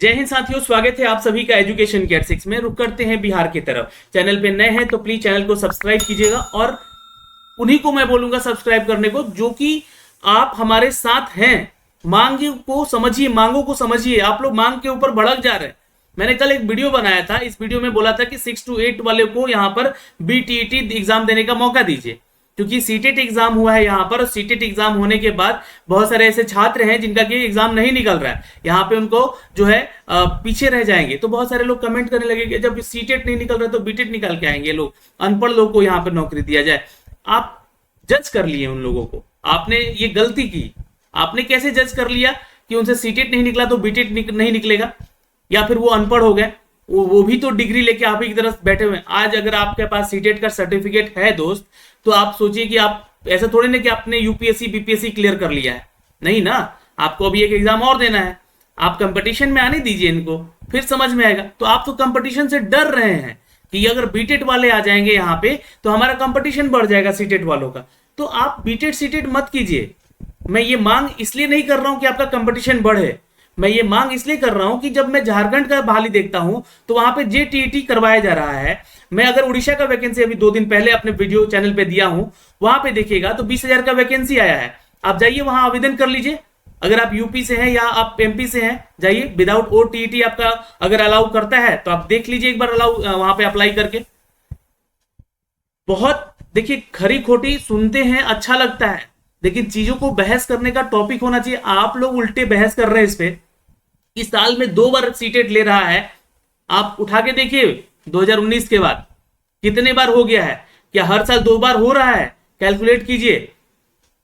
जय हिंद साथियों, स्वागत है आप सभी का एजुकेशन केयर 6 में। रुक करते हैं बिहार की तरफ। चैनल पे नए हैं तो प्लीज चैनल को सब्सक्राइब कीजिएगा और उन्हीं को मैं बोलूंगा सब्सक्राइब करने को जो कि आप हमारे साथ हैं। मांग को समझिए, मांगों को समझिए। आप लोग मांग के ऊपर भड़क जा रहे हैं। मैंने कल एक वीडियो बनाया था, इस वीडियो में बोला था कि 6 to 8 वाले को यहाँ पर बीटीईटी एग्जाम देने का मौका दीजिए, क्योंकि सीटेट एग्जाम हुआ है यहाँ पर। और सीटेट एग्जाम होने के बाद बहुत सारे ऐसे छात्र हैं जिनका कि एग्जाम नहीं निकल रहा है, यहाँ पे उनको जो है पीछे रह जाएंगे। तो बहुत सारे लोग कमेंट करने लगे कि जब सीटेट नहीं निकल रहा तो बीटेट निकाल के आएंगे लोग, अनपढ़ लोग को यहाँ पर नौकरी दिया जाए। आप जज कर लिए उन लोगों को, आपने ये गलती की। आपने कैसे जज कर लिया कि उनसे सीटेट नहीं निकला तो बीटेट नहीं निकलेगा, या फिर वो अनपढ़ हो गए। वो भी तो डिग्री लेके आप ही की तरफ बैठे हुए हैं। आज अगर आपके पास सीटेट का सर्टिफिकेट है दोस्त, तो आप सोचिए कि आप ऐसा थोड़े ना कि आपने यूपीएससी बीपीएससी क्लियर कर लिया है, नहीं ना। आपको अभी एक एग्जाम और देना है। आप कंपटीशन में आने दीजिए इनको, फिर समझ में आएगा। तो आप तो कंपटीशन से डर रहे हैं कि अगर बीटेट वाले आ जाएंगे यहाँ पे तो हमारा कंपटीशन बढ़ जाएगा सीटेट वालों का। तो आप बीटेट सीटेट मत कीजिए। मैं ये मांग इसलिए नहीं कर रहा हूं कि आपका कंपटीशन बढ़े, मैं ये मांग इसलिए कर रहा हूं कि जब मैं झारखंड का बहाली देखता हूं तो वहां पे जेटीईटी करवाया जा रहा है। मैं अगर उड़ीसा का वैकेंसी अभी 2 दिन पहले अपने वीडियो चैनल पे दिया हूं, वहां पे देखिएगा तो 20,000 का वैकेंसी आया है। आप जाइए वहां आवेदन कर लीजिए। अगर आप यूपी से हैं या आप एमपी से हैं, जाइए। विदाउट ओटीईटी आपका अगर अलाउ करता है तो आप देख लीजिए एक बार, अलाउ वहां पे अप्लाई करके। बहुत देखिए, खरी खोटी सुनते हैं, अच्छा लगता है, लेकिन चीजों को बहस करने का टॉपिक होना चाहिए। आप लोग उल्टे बहस कर रहे हैं इस पे। इस साल में 2 बार सीटेट ले रहा है। आप उठा के देखिए 2019 के बाद कितने बार हो गया है। क्या हर साल 2 बार हो रहा है? कैलकुलेट कीजिए।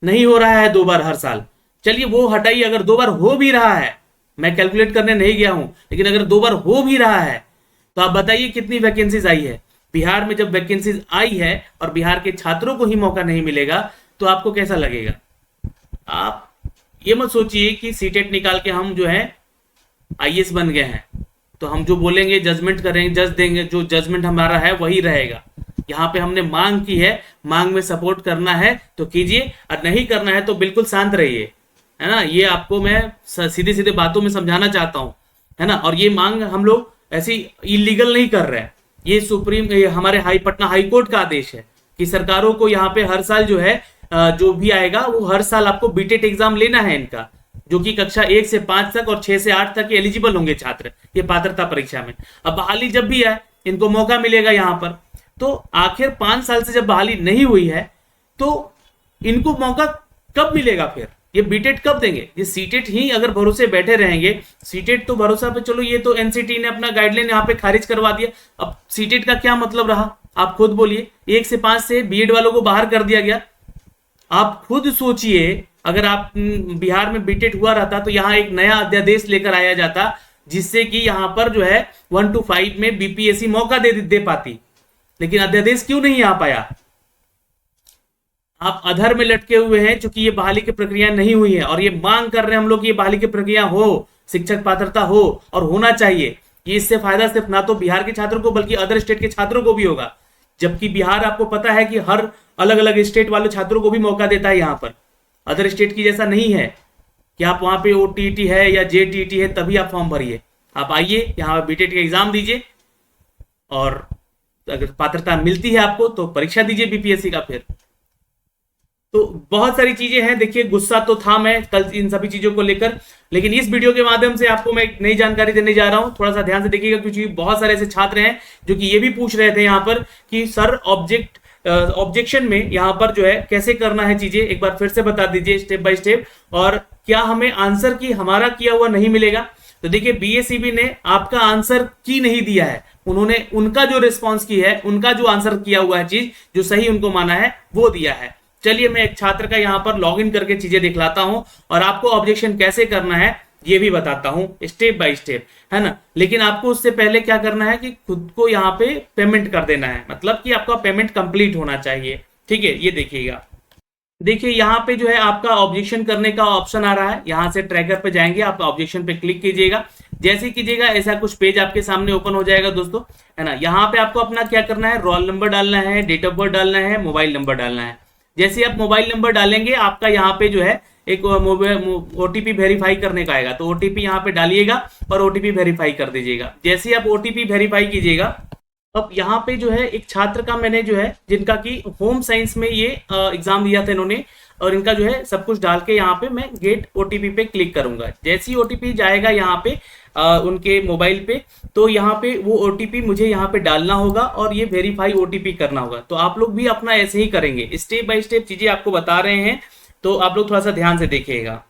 नहीं हो रहा है 2 बार हर साल। चलिए वो हटाइए, अगर 2 बार हो भी रहा है, मैं कैलकुलेट करने नहीं गया हूं, लेकिन अगर 2 बार हो भी रहा है तो आप बताइए कितनी वैकेंसीज आई है। बिहार में जब वैकेंसीज आई है और बिहार के छात्रों को ही मौका नहीं मिलेगा तो आपको कैसा लगेगा? आप ये मत सोचिए कि सीटेट निकाल के हम जो है आईएएस बन गए हैं तो हम जो बोलेंगे जजमेंट करेंगे, जज देंगे, जो जजमेंट हमारा है वही रहेगा। यहाँ पे हमने मांग की है, मांग में सपोर्ट करना है तो कीजिए, और नहीं करना है तो बिल्कुल शांत रहिए, है ना। ये आपको मैं सीधे सीधे बातों में समझाना चाहता हूँ, है ना। और ये मांग हम लोग ऐसी इलीगल नहीं कर रहे हैं। ये हमारे पटना हाई कोर्ट का आदेश है कि सरकारों को यहाँ पे हर साल जो है जो भी आएगा वो हर साल आपको बीटेट एग्जाम लेना है इनका, जो कि कक्षा 1 से 5 तक और 6 से 8 तक एलिजिबल होंगे छात्र ये पात्रता परीक्षा में। अब बहाली जब भी आए इनको मौका मिलेगा यहाँ पर। तो आखिर 5 साल से जब बहाली नहीं हुई है तो इनको मौका कब मिलेगा? फिर ये बीटेट कब देंगे? ये सीटेट ही अगर भरोसे बैठे रहेंगे, सीटेट तो भरोसा पे, चलो ये तो एनसीटी ने अपना गाइडलाइन यहाँ पे खारिज करवा दिया। अब सीटेट का क्या मतलब रहा? आप खुद बोलिए। 1 से 5 से बीएड वालों को बाहर कर दिया गया। आप खुद सोचिए, अगर आप बिहार में बीटेट हुआ रहता तो यहाँ एक नया अध्यादेश लेकर आया जाता जिससे कि यहाँ पर जो है 1 to 5 में बीपीएससी मौका दे पाती। लेकिन अध्यादेश क्यों नहीं आ पाया? आप अधर में लटके हुए हैं क्योंकि ये बहाली की प्रक्रिया नहीं हुई है, और ये मांग कर रहे हैं हम लोग कि ये बहाली की प्रक्रिया हो, शिक्षक पात्रता हो, और होना चाहिए। ये इससे फायदा सिर्फ ना तो बिहार के छात्रों को बल्कि अदर स्टेट के छात्रों को भी होगा। जबकि बिहार आपको पता है कि हर अलग अलग स्टेट वाले छात्रों को भी मौका देता है यहाँ पर। अदर स्टेट की जैसा नहीं है कि आप वहां पे ओटीईटी है या जेटीईटी है तभी आप फॉर्म भरिए। आप आइए यहाँ पे बीटेट का एग्जाम दीजिए, और अगर पात्रता मिलती है आपको तो परीक्षा दीजिए बीपीएससी का। फिर तो बहुत सारी चीजें हैं। देखिए, गुस्सा तो था मैं कल इन सभी चीजों को लेकर, लेकिन इस वीडियो के माध्यम से आपको मैं एक नई जानकारी देने जा रहा हूं। थोड़ा सा ध्यान से देखिएगा, क्योंकि बहुत सारे ऐसे छात्र हैं जो कि ये भी पूछ रहे थे यहाँ पर कि सर ऑब्जेक्शन में यहाँ पर जो है कैसे करना है चीजें, एक बार फिर से बता दीजिए स्टेप बाय स्टेप, और क्या हमें आंसर की हमारा किया हुआ नहीं मिलेगा? तो देखिए, बीएसईबी ने आपका आंसर की नहीं दिया है, उन्होंने उनका जो रिस्पॉन्स की है, उनका जो आंसर किया हुआ है चीज जो सही उनको माना है वो दिया है। चलिए मैं एक छात्र का यहाँ पर लॉग इन करके चीजें दिखलाता हूं और आपको ऑब्जेक्शन कैसे करना है ये भी बताता हूं स्टेप बाय स्टेप, है ना। लेकिन आपको उससे पहले क्या करना है कि खुद को यहाँ पे पेमेंट कर देना है, मतलब कि आपका पेमेंट कंप्लीट होना चाहिए। ठीक है, ये देखिएगा। देखिए यहाँ पे जो है आपका ऑब्जेक्शन करने का ऑप्शन आ रहा है। यहाँ से ट्रैकर पे जाएंगे, आप ऑब्जेक्शन पे क्लिक कीजिएगा। जैसे ही कीजिएगा ऐसा कुछ पेज आपके सामने ओपन हो जाएगा दोस्तों, है ना। यहाँ पे आपको अपना क्या करना है, रोल नंबर डालना है, डेट ऑफ बर्थ डालना है, मोबाइल नंबर डालना है। जैसे आप मोबाइल नंबर डालेंगे आपका यहाँ पे जो है एक मोबाइल ओटीपी वेरीफाई करने का आएगा, तो ओटीपी यहाँ पे डालिएगा और ओटीपी वेरीफाई कर दीजिएगा। जैसे ही आप ओटीपी वेरीफाई कीजिएगा, अब यहाँ पे जो है एक छात्र का मैंने जो है जिनका कि होम साइंस में ये एग्जाम दिया था इन्होंने, और इनका जो है सब कुछ डाल के यहाँ पे मैं गेट ओटीपी पे क्लिक करूंगा। जैसे ही ओटीपी जाएगा यहाँ पे उनके मोबाइल पे, तो यहाँ पे वो ओटीपी मुझे यहाँ पे डालना होगा और ये वेरीफाई ओटीपी करना होगा। तो आप लोग भी अपना ऐसे ही करेंगे, स्टेप बाय स्टेप चीजें आपको बता रहे हैं, तो आप लोग थोड़ा सा ध्यान से देखिएगा।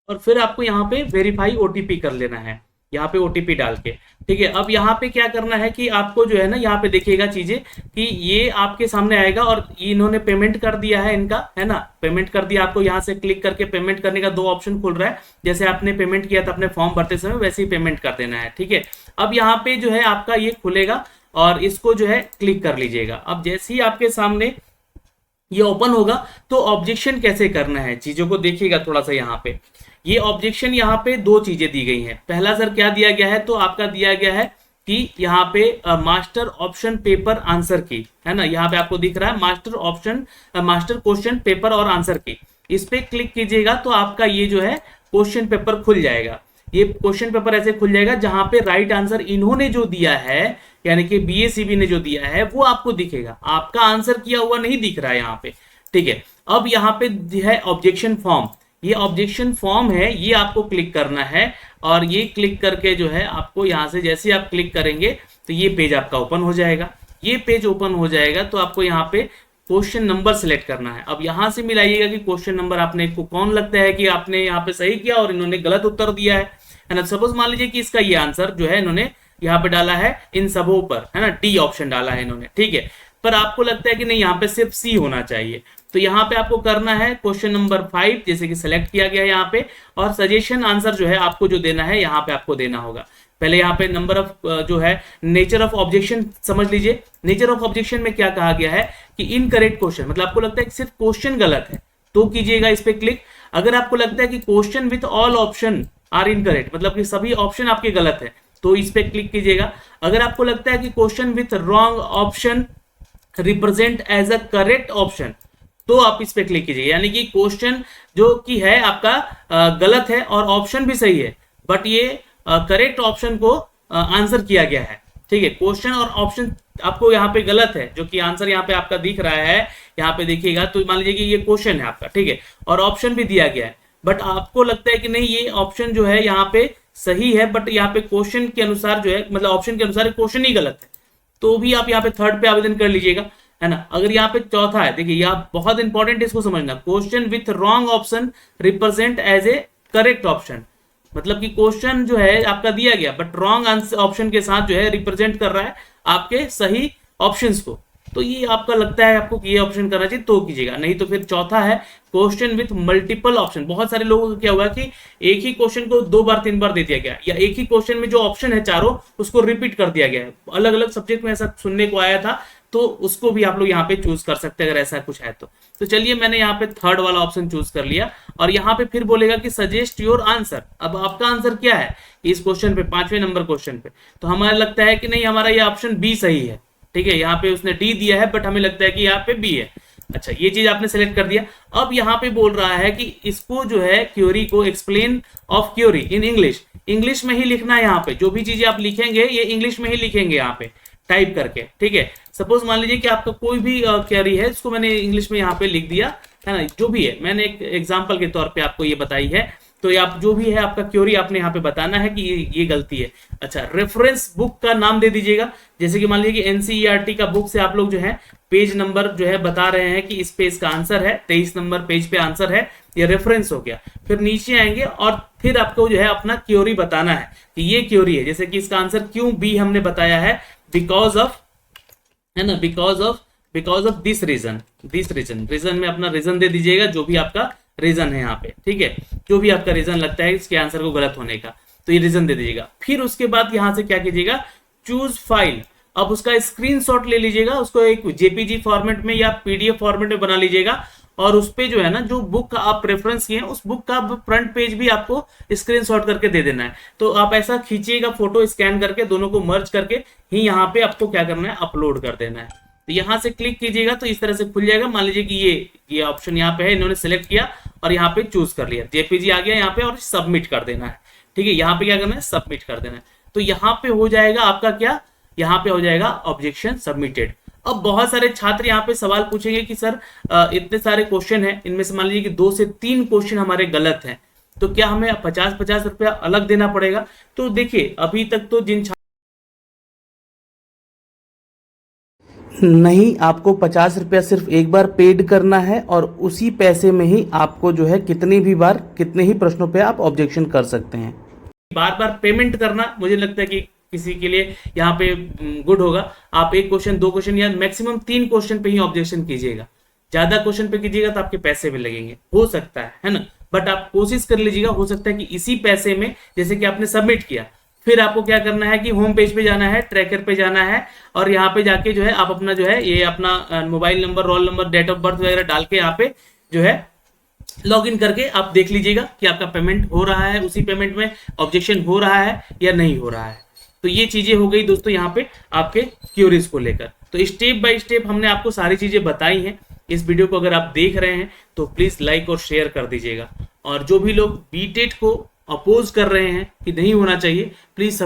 और फिर आपको यहाँ पे वेरीफाई ओटीपी कर लेना है, यहाँ पे ओटीपी डाल के। ठीक है, अब यहाँ पे क्या करना है कि आपको जो है ना यहाँ पे देखिएगा चीजें कि ये आपके सामने आएगा और इन्होंने पेमेंट कर दिया है इनका, है ना, पेमेंट कर दिया। आपको यहाँ से क्लिक करके पेमेंट करने का 2 ऑप्शन खुल रहा है, जैसे आपने पेमेंट किया था अपने फॉर्म भरते समय वैसे ही पेमेंट कर देना है। ठीक है, अब यहाँ पे जो है आपका ये खुलेगा और इसको जो है क्लिक कर लीजिएगा। अब जैसे ही आपके सामने ये ओपन होगा तो ऑब्जेक्शन कैसे करना है चीजों को देखिएगा थोड़ा सा। यहाँ पे ये ऑब्जेक्शन यहाँ पे 2 चीजें दी गई हैं। पहला सर क्या दिया गया है, तो आपका दिया गया है कि यहाँ पे मास्टर ऑप्शन पेपर आंसर की, है ना, यहाँ पे आपको दिख रहा है मास्टर क्वेश्चन पेपर और आंसर की। इस पे क्लिक कीजिएगा तो आपका ये जो है क्वेश्चन पेपर खुल जाएगा। ये क्वेश्चन पेपर ऐसे खुल जाएगा जहां पे राइट आंसर इन्होंने जो दिया है, यानी कि बीएसीबी ने जो दिया है वो आपको दिखेगा, आपका आंसर किया हुआ नहीं दिख रहा है यहाँ पे। ठीक है, अब यहाँ पे है ऑब्जेक्शन फॉर्म, ये ऑब्जेक्शन फॉर्म है, ये आपको क्लिक करना है और ये क्लिक करके जो है आपको यहाँ से जैसे आप क्लिक करेंगे तो ये पेज आपका ओपन हो जाएगा। ये पेज ओपन हो जाएगा तो आपको यहाँ पे क्वेश्चन नंबर सिलेक्ट करना है। अब यहां से मिलाइएगा कि क्वेश्चन नंबर आपने को कौन लगता है कि आपने यहाँ पे सही किया और इन्होंने गलत उत्तर दिया है ना। सपोज मान लीजिए कि इसका ये आंसर जो है इन्होंने यहाँ पे डाला है इन सबों पर, है ना, डी ऑप्शन डाला है इन्होंने। ठीक है, पर आपको लगता है कि नहीं यहाँ पे सिर्फ सी होना चाहिए, तो यहाँ पे आपको करना है क्वेश्चन नंबर 5 जैसे कि सिलेक्ट किया गया है यहाँ पे, और सजेशन आंसर जो है आपको जो देना है यहाँ पे आपको देना होगा। पहले यहाँ पे नंबर ऑफ जो है नेचर ऑफ ऑब्जेक्शन समझ लीजिए। नेचर ऑफ ऑब्जेक्शन में क्या कहा गया है कि इनकरेक्ट क्वेश्चन, मतलब आपको लगता है कि सिर्फ क्वेश्चन गलत है तो कीजिएगा इस पे क्लिक। अगर आपको लगता है कि question with all option are incorrect, मतलब कि सभी ऑप्शन आपके गलत है, तो इस पे क्लिक कीजिएगा। अगर आपको लगता है कि question with wrong option represent as a correct option, तो आप इस पे क्लिक कीजिएगा। यानी कि क्वेश्चन जो कि है आपका गलत है और ऑप्शन भी सही है, बट ये करेक्ट ऑप्शन को आंसर किया गया है। ठीक है, क्वेश्चन और ऑप्शन आपको यहाँ पे गलत है, जो कि आंसर यहाँ पे आपका दिख रहा है, यहाँ पे देखिएगा तो मान लीजिए कि ये क्वेश्चन है आपका, ठीक है, और ऑप्शन भी दिया गया है, बट आपको लगता है कि नहीं ये ऑप्शन जो है यहाँ पे सही है, बट यहाँ पे क्वेश्चन के अनुसार जो है, मतलब ऑप्शन के अनुसार क्वेश्चन ही गलत है, तो भी आप यहाँ पे थर्ड पे आवेदन कर लीजिएगा, है ना। अगर यहाँ पे चौथा है, देखिए यहाँ बहुत इंपॉर्टेंट इसको समझना, question with wrong option represent as a correct option, मतलब कि क्वेश्चन जो है आपका दिया गया बट रॉन्ग ऑप्शन के साथ जो है रिप्रेजेंट कर रहा है आपके सही ऑप्शंस को, तो ये आपका लगता है आपको कि ये ऑप्शन करना चाहिए तो कीजिएगा, नहीं तो फिर चौथा है क्वेश्चन विथ मल्टीपल ऑप्शन। बहुत सारे लोगों को क्या हुआ कि एक ही क्वेश्चन को 2 बार 3 बार दे दिया गया, या एक ही क्वेश्चन में जो ऑप्शन है चारों उसको रिपीट कर दिया गया है। अलग अलग सब्जेक्ट में ऐसा सुनने को आया था, तो उसको भी आप लोग यहाँ पे चूज कर सकते हैं अगर ऐसा कुछ है तो चलिए मैंने यहाँ पे थर्ड वाला ऑप्शन चूज कर लिया, और यहाँ पे फिर बोलेगा कि सजेस्ट योर आंसर। अब आपका आंसर क्या है इस क्वेश्चन पे, 5वें नंबर क्वेश्चन पे, तो हमारा लगता है कि नहीं हमारा ये ऑप्शन बी सही है। ठीक है, यहाँ पे उसने डी दिया है बट हमें लगता है कि यहाँ पे बी है। अच्छा, ये चीज आपने सेलेक्ट कर दिया। अब यहाँ पे बोल रहा है कि इसको जो है क्यूरी को explain of query in English में ही लिखना है। यहाँ पे जो भी चीजें आप लिखेंगे ये इंग्लिश में ही लिखेंगे यहाँ पे टाइप करके। ठीक है, सपोज मान लीजिए कि आपका कोई भी क्वेरी है, इसको मैंने इंग्लिश में यहाँ पे लिख दिया, है ना, जो भी है मैंने एक एग्जांपल के तौर पे आपको ये बताई है, तो आप जो भी है आपका क्वेरी आपने यहाँ पे बताना है कि ये गलती है। अच्छा, रेफरेंस बुक का नाम दे दीजिएगा, जैसे कि मान लीजिए कि एनसीईआरटी का बुक से आप लोग जो है पेज नंबर जो है बता रहे हैं कि इस पेज का आंसर है 23 नंबर पेज पे आंसर है, ये रेफरेंस हो गया। फिर नीचे आएंगे और फिर आपको जो है अपना क्वेरी बताना है कि ये क्वेरी है, जैसे कि इसका आंसर क्यों बी हमने बताया है, बिकॉज ऑफ, है ना, because of this reason reason में अपना रीजन दे दीजिएगा, जो भी आपका रीजन है यहाँ पे। ठीक है, जो भी आपका रीजन लगता है इसके आंसर को गलत होने का, तो ये रीजन दे दीजिएगा। फिर उसके बाद यहाँ से क्या कीजिएगा, चूज फाइल, अब उसका स्क्रीनशॉट ले लीजिएगा, उसको एक जेपीजी फॉर्मेट में या पीडीएफ फॉर्मेट में बना लीजिएगा, और उस पे जो है ना जो बुक का आप रेफरेंस किए उस बुक का फ्रंट पेज भी आपको स्क्रीनशॉट करके दे देना है। तो आप ऐसा खींचिएगा फोटो स्कैन करके, दोनों को मर्ज करके ही यहाँ पे आपको क्या करना है, अपलोड कर देना है। तो यहाँ से क्लिक कीजिएगा तो इस तरह से खुल जाएगा। मान लीजिए कि ये ऑप्शन यहाँ पे है, इन्होंने सेलेक्ट किया और यहाँ पे चूज कर लिया, जेपीजी आ गया यहाँ पे और सबमिट कर देना है। ठीक है, यहाँ पे क्या करना है, सबमिट कर देना है। तो यहाँ पे हो जाएगा आपका क्या, यहाँ पे हो जाएगा ऑब्जेक्शन सबमिटेड। अब बहुत सारे छात्र यहाँ पे सवाल पूछेंगे कि सर इतने सारे क्वेश्चन हैं, इनमें से मान लीजिए कि 2 से 3 क्वेश्चन हमारे गलत हैं, तो क्या हमें 50-50 रुपया अलग देना पड़ेगा? तो देखिए अभी तक तो जिन नहीं, आपको 50 रुपया सिर्फ एक बार पेड करना है और उसी पैसे में ही आपको जो है कितनी भी बार कितने ही प्रश्नों पे आप ऑब्जेक्शन कर सकते हैं। बार बार पेमेंट करना मुझे लगता है कि किसी के लिए यहाँ पे गुड होगा। आप 1 क्वेश्चन 2 क्वेश्चन या मैक्सिमम 3 क्वेश्चन पे ही ऑब्जेक्शन कीजिएगा, ज्यादा क्वेश्चन पे कीजिएगा तो आपके पैसे भी लगेंगे, हो सकता है ना। बट आप कोशिश कर लीजिएगा, हो सकता है कि इसी पैसे में जैसे कि आपने सबमिट किया, फिर आपको क्या करना है कि होम पेज पे जाना है, ट्रैकर पे जाना है और यहाँ पे जाके जो है आप अपना जो है ये अपना mobile number, roll number, date of birth वगैरह डाल के यहाँ पे जो है लॉगिन करके आप देख लीजिएगा कि आपका पेमेंट हो रहा है, उसी पेमेंट में ऑब्जेक्शन हो रहा है या नहीं हो रहा है। तो ये चीजें हो गई दोस्तों यहाँ पे आपके क्यूरीज को लेकर। तो स्टेप बाय स्टेप हमने आपको सारी चीजें बताई हैं। इस वीडियो को अगर आप देख रहे हैं तो प्लीज लाइक और शेयर कर दीजिएगा, और जो भी लोग बीटेट को अपोज कर रहे हैं कि नहीं होना चाहिए, प्लीज